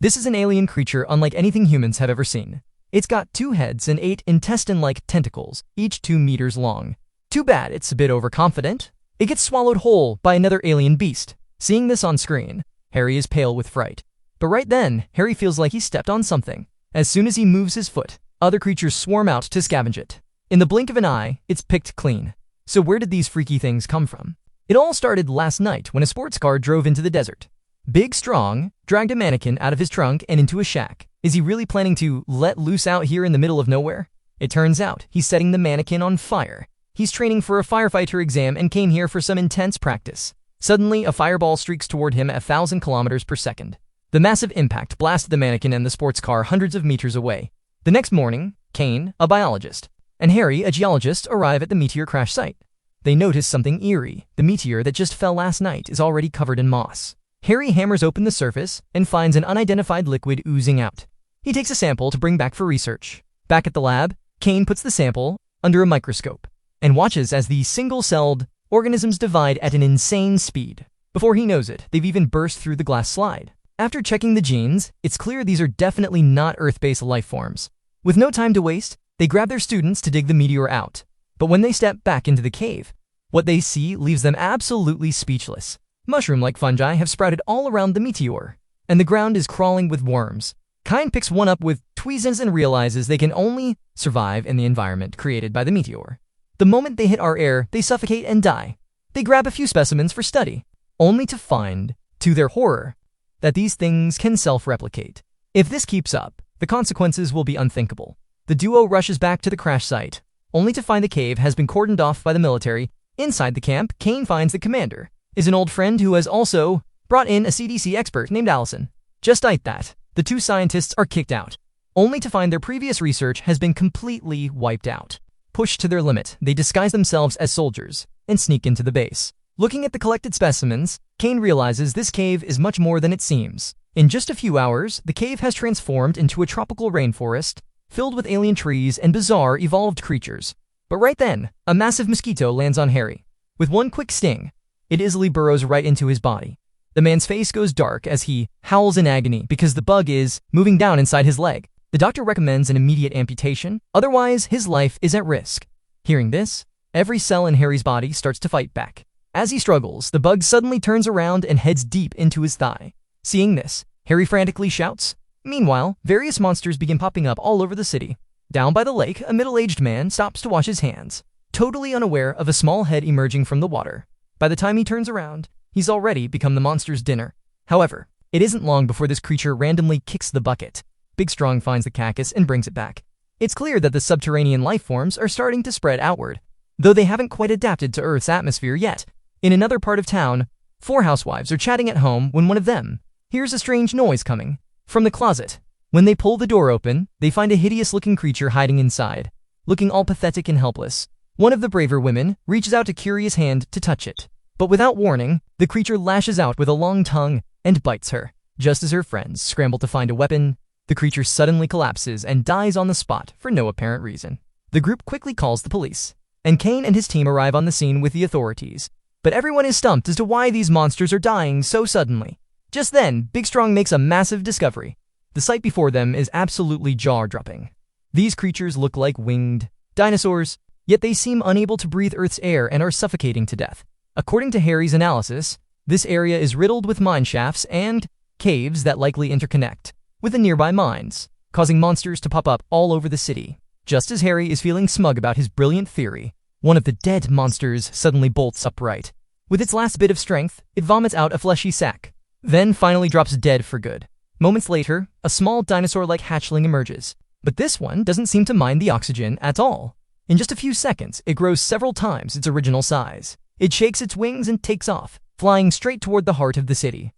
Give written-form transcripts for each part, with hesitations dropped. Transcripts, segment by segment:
This is an alien creature unlike anything humans have ever seen. It's got 2 heads and 8 intestine-like tentacles, each 2 meters long. Too bad it's a bit overconfident. It gets swallowed whole by another alien beast. Seeing this on screen, Harry is pale with fright. But right then, Harry feels like he stepped on something. As soon as he moves his foot, other creatures swarm out to scavenge it. In the blink of an eye, it's picked clean. So where did these freaky things come from? It all started last night when a sports car drove into the desert. Big Strong dragged a mannequin out of his trunk and into a shack. Is he really planning to let loose out here in the middle of nowhere? It turns out he's setting the mannequin on fire. He's training for a firefighter exam and came here for some intense practice. Suddenly, a fireball streaks toward him at 1,000 kilometers per second. The massive impact blasted the mannequin and the sports car hundreds of meters away. The next morning, Kane, a biologist, and Harry, a geologist, arrive at the meteor crash site. They notice something eerie. The meteor that just fell last night is already covered in moss. Harry hammers open the surface and finds an unidentified liquid oozing out. He takes a sample to bring back for research. Back at the lab, Kane puts the sample under a microscope and watches as the single-celled organisms divide at an insane speed. Before he knows it, they've even burst through the glass slide. After checking the genes, it's clear these are definitely not Earth-based life forms. With no time to waste, they grab their students to dig the meteor out. But when they step back into the cave, what they see leaves them absolutely speechless. Mushroom-like fungi have sprouted all around the meteor, and the ground is crawling with worms. Kane picks one up with tweezers and realizes they can only survive in the environment created by the meteor. The moment they hit our air, they suffocate and die. They grab a few specimens for study, only to find, to their horror, that these things can self-replicate. If this keeps up, the consequences will be unthinkable. The duo rushes back to the crash site, only to find the cave has been cordoned off by the military. Inside the camp, Kane finds the commander is an old friend who has also brought in a CDC expert named Allison. Just like that, the 2 scientists are kicked out, only to find their previous research has been completely wiped out. Pushed to their limit, they disguise themselves as soldiers and sneak into the base. Looking at the collected specimens, Kane realizes this cave is much more than it seems. In just a few hours, the cave has transformed into a tropical rainforest filled with alien trees and bizarre evolved creatures. But right then, a massive mosquito lands on Harry. With one quick sting, it easily burrows right into his body. The man's face goes dark as he howls in agony because the bug is moving down inside his leg. The doctor recommends an immediate amputation, otherwise his life is at risk. Hearing this, every cell in Harry's body starts to fight back. As he struggles, the bug suddenly turns around and heads deep into his thigh. Seeing this, Harry frantically shouts. Meanwhile, various monsters begin popping up all over the city. Down by the lake, a middle-aged man stops to wash his hands, totally unaware of a small head emerging from the water. By the time he turns around, he's already become the monster's dinner. However, it isn't long before this creature randomly kicks the bucket. Big Strong finds the cactus and brings it back. It's clear that the subterranean life forms are starting to spread outward, though they haven't quite adapted to Earth's atmosphere yet. In another part of town, 4 housewives are chatting at home when one of them hears a strange noise coming from the closet. When they pull the door open, they find a hideous-looking creature hiding inside. Looking all pathetic and helpless, one of the braver women reaches out a curious hand to touch it. But without warning, the creature lashes out with a long tongue and bites her. Just as her friends scramble to find a weapon, the creature suddenly collapses and dies on the spot for no apparent reason. The group quickly calls the police, and Kane and his team arrive on the scene with the authorities. But everyone is stumped as to why these monsters are dying so suddenly. Just then, Big Strong makes a massive discovery. The sight before them is absolutely jaw-dropping. These creatures look like winged dinosaurs, yet they seem unable to breathe Earth's air and are suffocating to death. According to Harry's analysis, this area is riddled with mine shafts and caves that likely interconnect with the nearby mines, causing monsters to pop up all over the city. Just as Harry is feeling smug about his brilliant theory, one of the dead monsters suddenly bolts upright. With its last bit of strength, it vomits out a fleshy sack, then finally drops dead for good. Moments later, a small dinosaur-like hatchling emerges, but this one doesn't seem to mind the oxygen at all. In just a few seconds, it grows several times its original size. It shakes its wings and takes off, flying straight toward the heart of the city.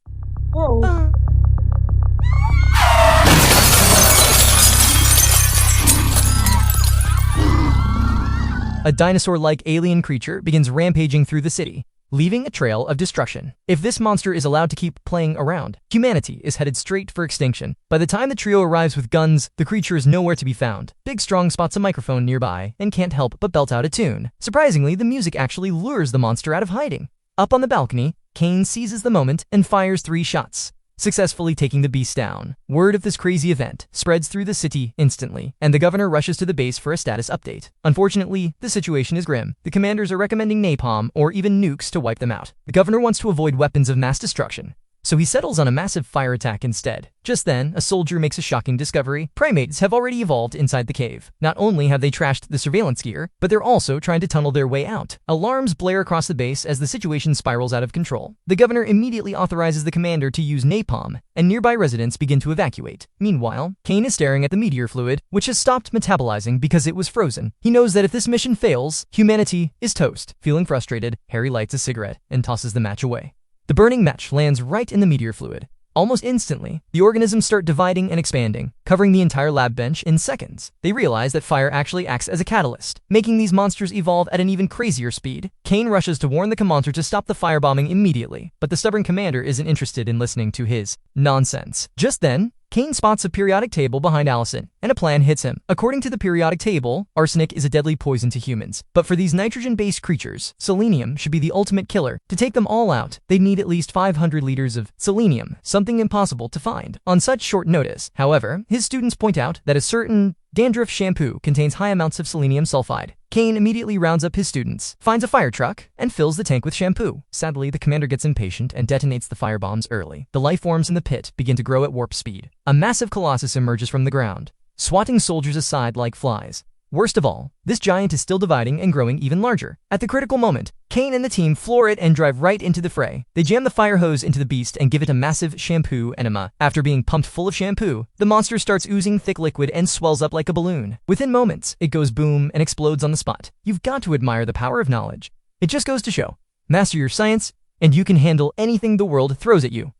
Whoa. A dinosaur-like alien creature begins rampaging through the city, leaving a trail of destruction. If this monster is allowed to keep playing around, humanity is headed straight for extinction. By the time the trio arrives with guns, the creature is nowhere to be found. Big Strong spots a microphone nearby and can't help but belt out a tune. Surprisingly, the music actually lures the monster out of hiding. Up on the balcony, Kane seizes the moment and fires 3 shots. successfully taking the beast down. Word of this crazy event spreads through the city instantly, and the governor rushes to the base for a status update. Unfortunately, the situation is grim. The commanders are recommending napalm or even nukes to wipe them out. The governor wants to avoid weapons of mass destruction, so he settles on a massive fire attack instead. Just then, a soldier makes a shocking discovery. Primates have already evolved inside the cave. Not only have they trashed the surveillance gear, but they're also trying to tunnel their way out. Alarms blare across the base as the situation spirals out of control. The governor immediately authorizes the commander to use napalm, and nearby residents begin to evacuate. Meanwhile, Kane is staring at the meteor fluid, which has stopped metabolizing because it was frozen. He knows that if this mission fails, humanity is toast. Feeling frustrated, Harry lights a cigarette and tosses the match away. The burning match lands right in the meteor fluid. Almost instantly, the organisms start dividing and expanding, covering the entire lab bench in seconds. They realize that fire actually acts as a catalyst, making these monsters evolve at an even crazier speed. Kane rushes to warn the commander to stop the firebombing immediately, but the stubborn commander isn't interested in listening to his nonsense. Just then, Kane spots a periodic table behind Allison, and a plan hits him. According to the periodic table, arsenic is a deadly poison to humans. But for these nitrogen-based creatures, selenium should be the ultimate killer. To take them all out, they'd need at least 500 liters of selenium, something impossible to find on such short notice. However, his students point out that a certain dandruff shampoo contains high amounts of selenium sulfide. Kane immediately rounds up his students, finds a fire truck, and fills the tank with shampoo. Sadly, the commander gets impatient and detonates the firebombs early. The life forms in the pit begin to grow at warp speed. A massive colossus emerges from the ground, swatting soldiers aside like flies. Worst of all, this giant is still dividing and growing even larger. At the critical moment, Kane and the team floor it and drive right into the fray. They jam the fire hose into the beast and give it a massive shampoo enema. After being pumped full of shampoo, the monster starts oozing thick liquid and swells up like a balloon. Within moments, it goes boom and explodes on the spot. You've got to admire the power of knowledge. It just goes to show, master your science, and you can handle anything the world throws at you.